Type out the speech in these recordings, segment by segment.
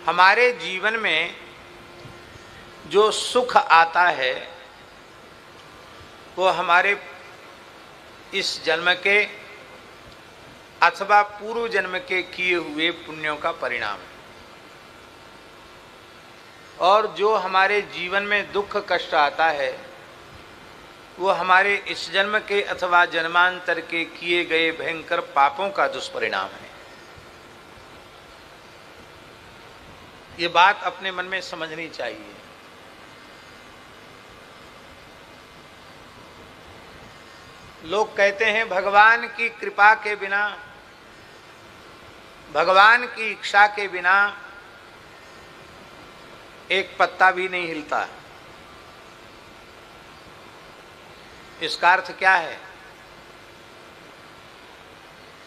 हमारे जीवन में जो सुख आता है वो हमारे इस जन्म के अथवा पूर्व जन्म के किए हुए पुण्यों का परिणाम है, और जो हमारे जीवन में दुख कष्ट आता है वो हमारे इस जन्म के अथवा जन्मांतर के किए गए भयंकर पापों का दुष्परिणाम है। ये बात अपने मन में समझनी चाहिए। लोग कहते हैं भगवान की कृपा के बिना, भगवान की इच्छा के बिना एक पत्ता भी नहीं हिलता। इसका अर्थ क्या है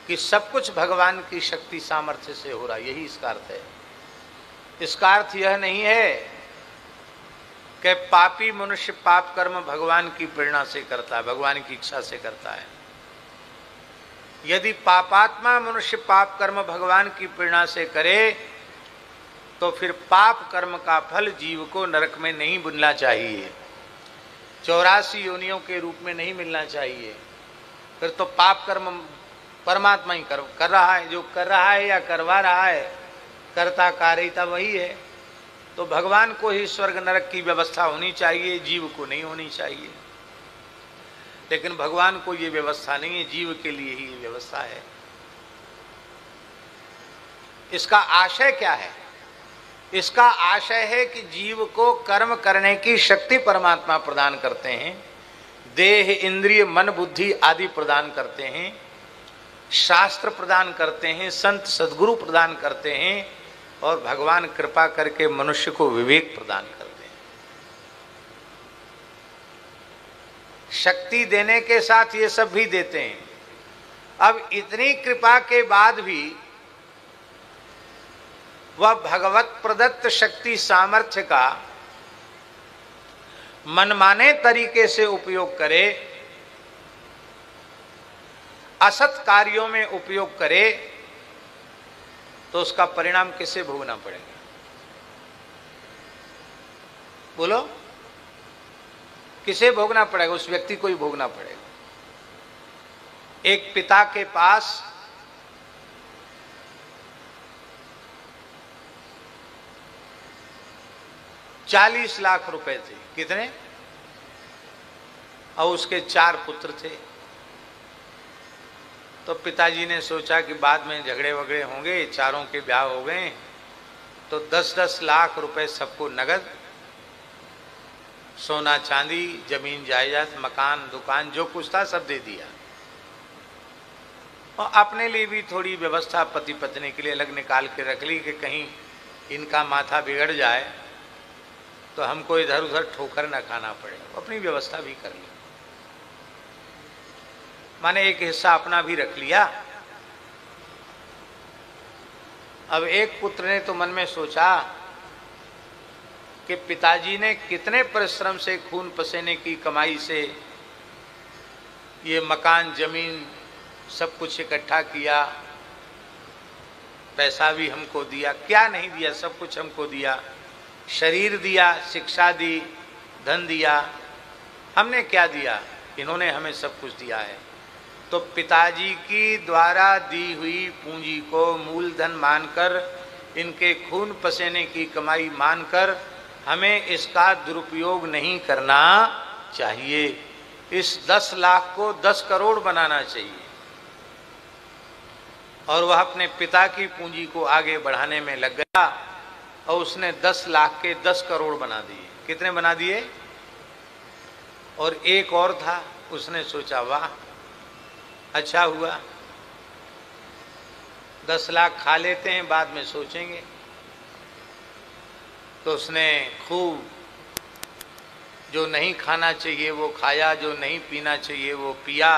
कि सब कुछ भगवान की शक्ति सामर्थ्य से हो रहा, यही इसका अर्थ है। इसका अर्थ यह नहीं है कि पापी मनुष्य पाप कर्म भगवान की प्रेरणा से करता है, भगवान की इच्छा से करता है। यदि पापात्मा मनुष्य पाप कर्म भगवान की प्रेरणा से करे तो फिर पाप कर्म का फल जीव को नरक में नहीं मिलना चाहिए, 84 योनियों के रूप में नहीं मिलना चाहिए। फिर तो पाप कर्म परमात्मा ही कर रहा है, जो कर रहा है या करवा रहा है, कर्ता कारिता वही है। तो भगवान को ही स्वर्ग नरक की व्यवस्था होनी चाहिए, जीव को नहीं होनी चाहिए। लेकिन भगवान को ये व्यवस्था नहीं है, जीव के लिए ही ये व्यवस्था है। इसका आशय क्या है? इसका आशय है कि जीव को कर्म करने की शक्ति परमात्मा प्रदान करते हैं, देह इंद्रिय मन बुद्धि आदि प्रदान करते हैं, शास्त्र प्रदान करते हैं, संत सद्गुरु प्रदान करते हैं, और भगवान कृपा करके मनुष्य को विवेक प्रदान करते हैं। शक्ति देने के साथ ये सब भी देते हैं। अब इतनी कृपा के बाद भी वह भगवत प्रदत्त शक्ति सामर्थ्य का मनमाने तरीके से उपयोग करे, असत कार्यों में उपयोग करे, तो उसका परिणाम किसे भोगना पड़ेगा? बोलो, किसे भोगना पड़ेगा? उस व्यक्ति को ही भोगना पड़ेगा। एक पिता के पास ₹40 लाख थे। कितने? और उसके 4 पुत्र थे। तो पिताजी ने सोचा कि बाद में झगड़े वगड़े होंगे, चारों के ब्याह हो गए, तो 10-10 लाख रुपए सबको नगद, सोना चांदी, जमीन जायदाद, मकान दुकान जो कुछ था सब दे दिया, और अपने लिए भी थोड़ी व्यवस्था पति पत्नी के लिए अलग निकाल के रख ली कि कहीं इनका माथा बिगड़ जाए तो हमको इधर उधर ठोकर न खाना पड़े। अपनी व्यवस्था भी कर ली, माने एक हिस्सा अपना भी रख लिया। अब एक पुत्र ने तो मन में सोचा कि पिताजी ने कितने परिश्रम से खून पसीने की कमाई से ये मकान जमीन सब कुछ इकट्ठा किया, पैसा भी हमको दिया, क्या नहीं दिया, सब कुछ हमको दिया, शरीर दिया, शिक्षा दी, धन दिया, हमने क्या दिया? इन्होंने हमें सब कुछ दिया है। तो पिताजी की द्वारा दी हुई पूंजी को मूलधन मानकर, इनके खून पसीने की कमाई मानकर हमें इसका दुरुपयोग नहीं करना चाहिए। इस 10 लाख को 10 करोड़ बनाना चाहिए। और वह अपने पिता की पूंजी को आगे बढ़ाने में लग गया और उसने 10 लाख के 10 करोड़ बना दिए। कितने बना दिए? और एक और था, उसने सोचा वाह अच्छा हुआ, 10 लाख खा लेते हैं, बाद में सोचेंगे। तो उसने खूब जो नहीं खाना चाहिए वो खाया, जो नहीं पीना चाहिए वो पिया,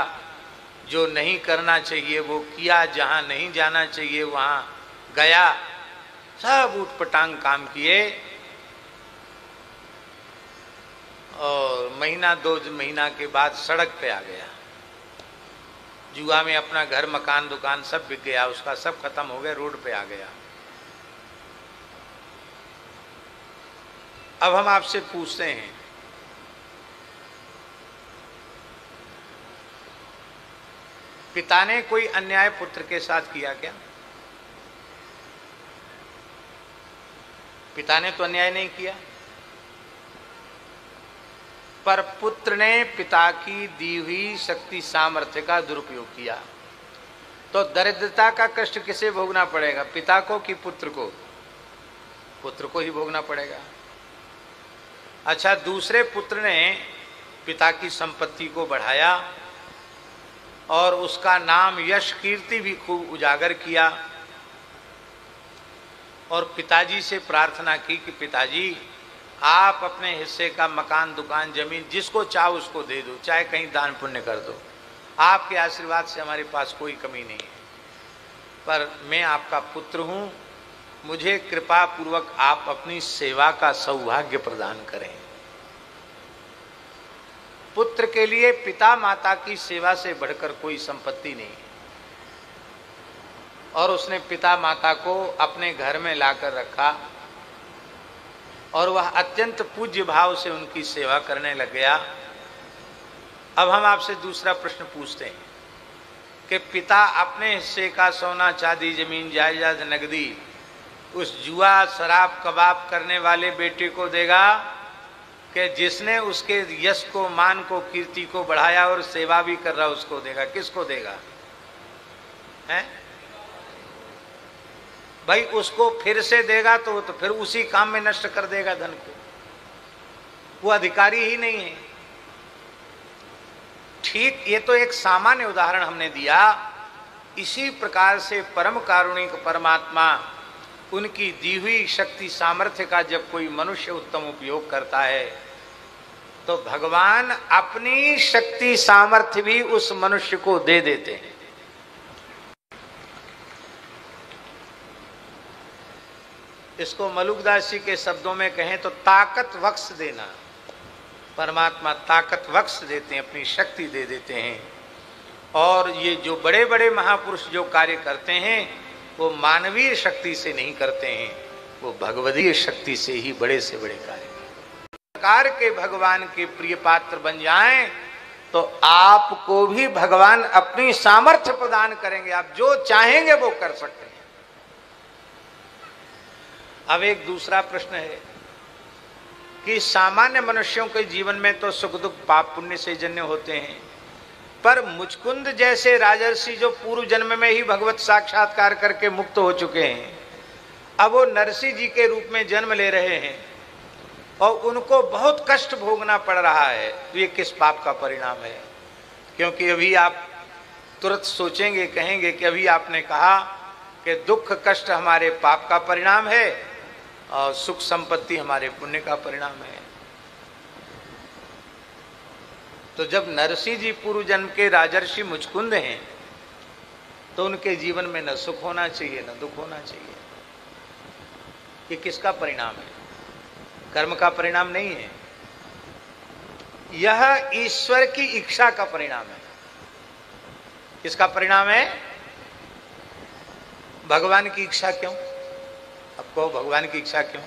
जो नहीं करना चाहिए वो किया, जहाँ नहीं जाना चाहिए वहाँ गया, सब उठपटांग काम किए। और महीना 2 महीना के बाद सड़क पे आ गया। जुआ में अपना घर मकान दुकान सब बिक गया, उसका सब खत्म हो गया, रोड पे आ गया। अब हम आपसे पूछते हैं, पिता ने कोई अन्याय पुत्र के साथ किया क्या? पिता ने तो अन्याय नहीं किया, पर पुत्र ने पिता की दी हुई शक्ति सामर्थ्य का दुरुपयोग किया। तो दरिद्रता का कष्ट किसे भोगना पड़ेगा, पिता को कि पुत्र को? पुत्र को ही भोगना पड़ेगा। अच्छा, दूसरे पुत्र ने पिता की संपत्ति को बढ़ाया और उसका नाम यश कीर्ति भी खूब उजागर किया और पिताजी से प्रार्थना की कि पिताजी आप अपने हिस्से का मकान, दुकान, जमीन जिसको चाहो उसको दे दो, चाहे कहीं दान पुण्य कर दो, आपके आशीर्वाद से हमारे पास कोई कमी नहीं है, पर मैं आपका पुत्र हूँ, मुझे कृपा पूर्वक आप अपनी सेवा का सौभाग्य प्रदान करें। पुत्र के लिए पिता माता की सेवा से बढ़कर कोई संपत्ति नहीं है और उसने पिता माता को अपने घर में लाकर रखा और वह अत्यंत पूज्य भाव से उनकी सेवा करने लग गया। अब हम आपसे दूसरा प्रश्न पूछते हैं कि पिता अपने हिस्से का सोना, चांदी, जमीन, जायदाद, नगदी उस जुआ, शराब, कबाब करने वाले बेटे को देगा कि जिसने उसके यश को, मान को, कीर्ति को बढ़ाया और सेवा भी कर रहा उसको देगा? किसको देगा? हैं? भाई उसको फिर से देगा तो फिर उसी काम में नष्ट कर देगा धन को, वो अधिकारी ही नहीं है। ठीक, ये तो एक सामान्य उदाहरण हमने दिया। इसी प्रकार से परम कारुणिक परमात्मा उनकी दी हुई शक्ति सामर्थ्य का जब कोई मनुष्य उत्तम उपयोग करता है तो भगवान अपनी शक्ति सामर्थ्य भी उस मनुष्य को दे देते हैं। इसको मलुकदास जी के शब्दों में कहें तो ताकत बख्श देना। परमात्मा ताकत बख्श देते हैं, अपनी शक्ति दे देते हैं। और ये जो बड़े बड़े महापुरुष जो कार्य करते हैं वो मानवीय शक्ति से नहीं करते हैं, वो भगवदीय शक्ति से ही बड़े से बड़े कार्य प्रकार के भगवान के प्रिय पात्र बन जाएं तो आपको भी भगवान अपनी सामर्थ्य प्रदान करेंगे, आप जो चाहेंगे वो कर सकते हैं। अब एक दूसरा प्रश्न है कि सामान्य मनुष्यों के जीवन में तो सुख दुख पाप पुण्य से जन्य होते हैं, पर मुचकुंद जैसे राजर्षि जो पूर्व जन्म में ही भगवत साक्षात्कार करके मुक्त हो चुके हैं, अब वो नरसिंह जी के रूप में जन्म ले रहे हैं और उनको बहुत कष्ट भोगना पड़ रहा है, तो ये किस पाप का परिणाम है? क्योंकि अभी आप तुरंत सोचेंगे, कहेंगे कि अभी आपने कहा कि दुख कष्ट हमारे पाप का परिणाम है और सुख संपत्ति हमारे पुण्य का परिणाम है। तो जब नरसिंह जी पूर्व जन्म के राजर्षि मुचकुंद हैं तो उनके जीवन में न सुख होना चाहिए न दुख होना चाहिए। ये किसका परिणाम है? कर्म का परिणाम नहीं है, यह ईश्वर की इच्छा का परिणाम है। किसका परिणाम है? भगवान की इच्छा। क्यों? आपको भगवान की इच्छा क्यों?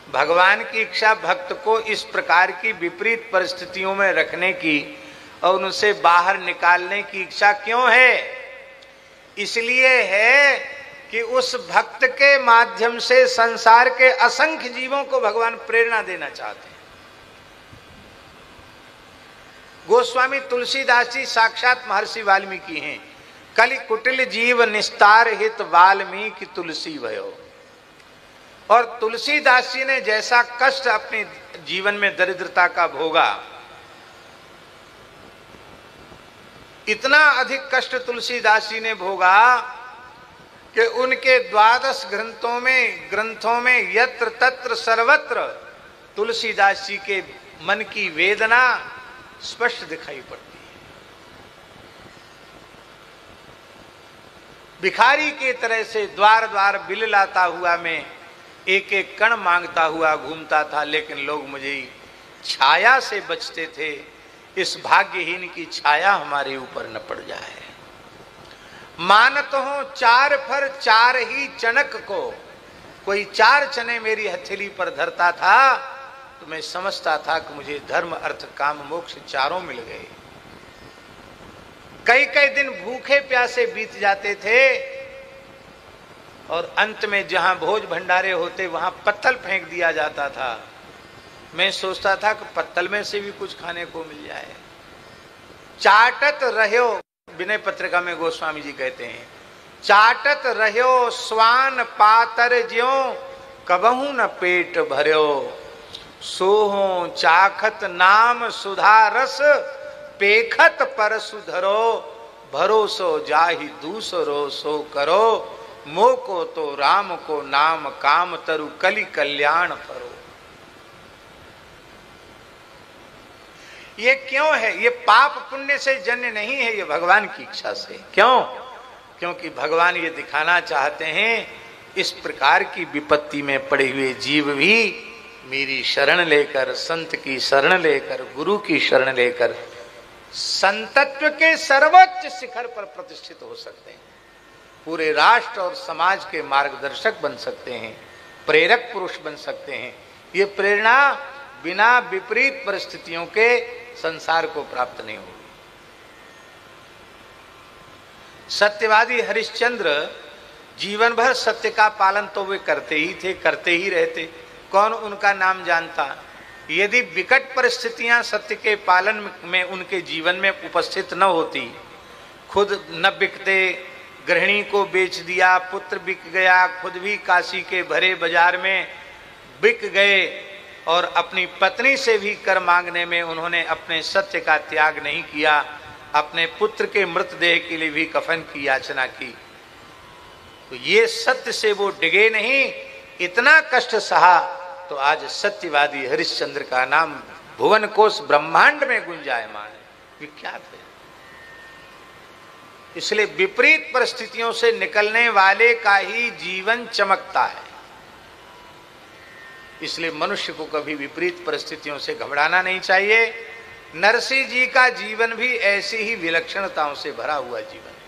भगवान की इच्छा भक्त को इस प्रकार की विपरीत परिस्थितियों में रखने की और उनसे बाहर निकालने की इच्छा क्यों है? इसलिए है कि उस भक्त के माध्यम से संसार के असंख्य जीवों को भगवान प्रेरणा देना चाहते हैं। गोस्वामी तुलसीदास जी साक्षात महर्षि वाल्मीकि हैं। कलि कुटिल जीव निस्तार हित वाल्मीकि तुलसी भयो। और तुलसीदास जी ने जैसा कष्ट अपने जीवन में दरिद्रता का भोगा, इतना अधिक कष्ट तुलसीदास जी ने भोगा कि उनके 12 ग्रंथों में यत्र तत्र सर्वत्र तुलसीदास जी के मन की वेदना स्पष्ट दिखाई पड़ती है। भिखारी के तरह से द्वार द्वार बिललाता हुआ मैं एक एक कण मांगता हुआ घूमता था, लेकिन लोग मुझे छाया से बचते थे। इस भाग्यहीन की छाया हमारे ऊपर न पड़ जाए। मानत हो 4 फर 4 ही चनक को, कोई 4 चने मेरी हथेली पर धरता था तो मैं समझता था कि मुझे धर्म अर्थ काम मोक्ष चारों मिल गए। कई कई दिन भूखे प्यासे बीत जाते थे और अंत में जहां भोज भंडारे होते वहां पत्तल फेंक दिया जाता था। मैं सोचता था कि पत्तल में से भी कुछ खाने को मिल जाए। चाटत रह्यो, विनय पत्रिका में गोस्वामी जी कहते हैं, चाटत रह्यो स्वान पातर ज्यों कबहू न पेट भर्यो, सोहो चाखत नाम सुधा रस पेखत पर सुधरो, भरोसो जाहि दूसरो सो करो, मोको तो राम को नाम काम तरु कलि कल्याण करो। ये क्यों है? ये पाप पुण्य से जन्य नहीं है, ये भगवान की इच्छा से। क्यों? क्योंकि भगवान ये दिखाना चाहते हैं इस प्रकार की विपत्ति में पड़े हुए जीव भी मेरी शरण लेकर, संत की शरण लेकर, गुरु की शरण लेकर संतत्व के सर्वोच्च शिखर पर प्रतिष्ठित हो सकते हैं, पूरे राष्ट्र और समाज के मार्गदर्शक बन सकते हैं, प्रेरक पुरुष बन सकते हैं। ये प्रेरणा बिना विपरीत परिस्थितियों के संसार को प्राप्त नहीं होगी। सत्यवादी हरिश्चंद्र जीवन भर सत्य का पालन तो वे करते ही थे, करते ही रहते। कौन उनका नाम जानता? यदि विकट परिस्थितियां सत्य के पालन में उनके जीवन में उपस्थित न होती, खुद न बिकते, गृहिणी को बेच दिया, पुत्र बिक गया, खुद भी काशी के भरे बाजार में बिक गए और अपनी पत्नी से भी कर मांगने में उन्होंने अपने सत्य का त्याग नहीं किया, अपने पुत्र के मृतदेह के लिए भी कफन की याचना की, तो ये सत्य से वो डिगे नहीं, इतना कष्ट सहा, तो आज सत्यवादी हरिश्चंद्र का नाम भुवन कोश ब्रह्मांड में गुंजायमान है, विख्यात है। इसलिए विपरीत परिस्थितियों से निकलने वाले का ही जीवन चमकता है। इसलिए मनुष्य को कभी विपरीत परिस्थितियों से घबराना नहीं चाहिए। नरसिंह जी का जीवन भी ऐसी ही विलक्षणताओं से भरा हुआ जीवन है।